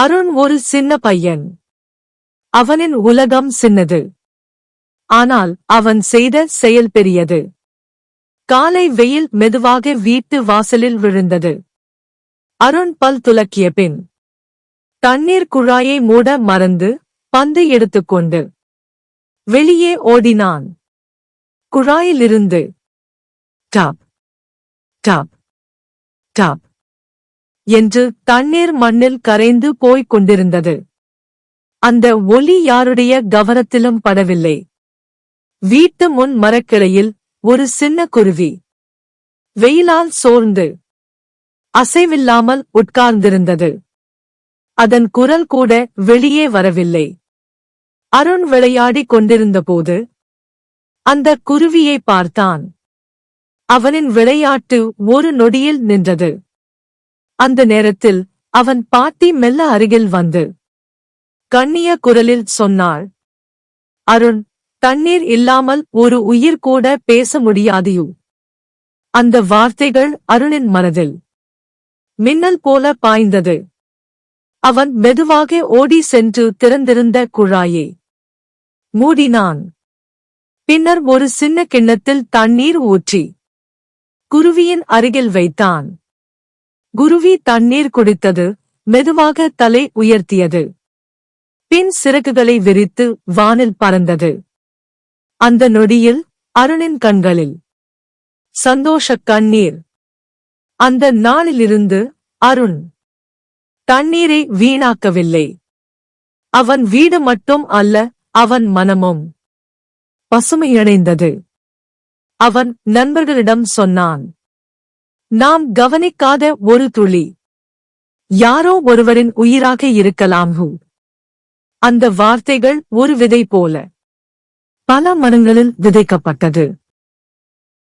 அருண் ஒரு சின்ன பையன். அவனின் உலகம் சின்னது. ஆனால் அவன் செய்த செயல் பெரியது. காலை வெயில் மெதுவாக வீட்டு வாசலில் விழுந்தது. அருண் பல் துலக்கிய பின் தண்ணீர் குழாயை மூட மறந்து பந்து எடுத்துக்கொண்டு வெளியே ஓடினான். குழாயிலிருந்து டாப் டாப் டாப் என்று தண்ணீர் மண்ணில் கரைந்து போய்க் கொண்டிருந்தது. அந்த ஒலி யாருடைய கவனத்திலும் படவில்லை. வீட்டு முன் மரக்கிளையில் ஒரு சின்ன குருவி வெயிலால் சோர்ந்து அசைவில்லாமல் உட்கார்ந்திருந்தது. அதன் குரல் கூட வெளியே வரவில்லை. அருண் விளையாடிக் கொண்டிருந்தபோது அந்த குருவியை பார்த்தான். அவனின் விளையாட்டு ஒரு நொடியில் நின்றது. அந்த நேரத்தில் அவன் பாட்டி மெல்ல அருகில் வந்து கண்ணிய குரலில் சொன்னாள், அருண், தண்ணீர் இல்லாமல் ஒரு உயிர் கூட பேச முடியாதியு. அந்த வார்த்தைகள் அருணின் மனதில் மின்னல் போல பாய்ந்தது. அவன் மெதுவாக ஓடி சென்று திறந்திருந்த குழாயை மூடினான். பின்னர் ஒரு சின்ன கிண்ணத்தில் தண்ணீர் ஊற்றி குருவியின் அருகில் வைத்தான். குருவி தண்ணீர் குடித்தது. மெதுவாக தலை உயர்த்தியது. பின் சிறகுகளை விரித்து வானில் பறந்தது. அந்த நொடியில் அருணின் கண்களில் சந்தோஷக் கண்ணீர். அந்த நாளிலிருந்து அருண் தண்ணீரை வீணாக்கவில்லை. அவன் வீடு மட்டும் அல்ல, அவன் மனமும் பசுமையடைந்தது. அவன் நண்பர்களிடம் சொன்னான், நாம் கவனிக்காத ஒரு துளி யாரோ ஒருவரின் உயிராக இருக்கலாம். அந்த வார்த்தைகள் ஒரு விதை போல பல மனங்களில் விதைக்கப்பட்டது.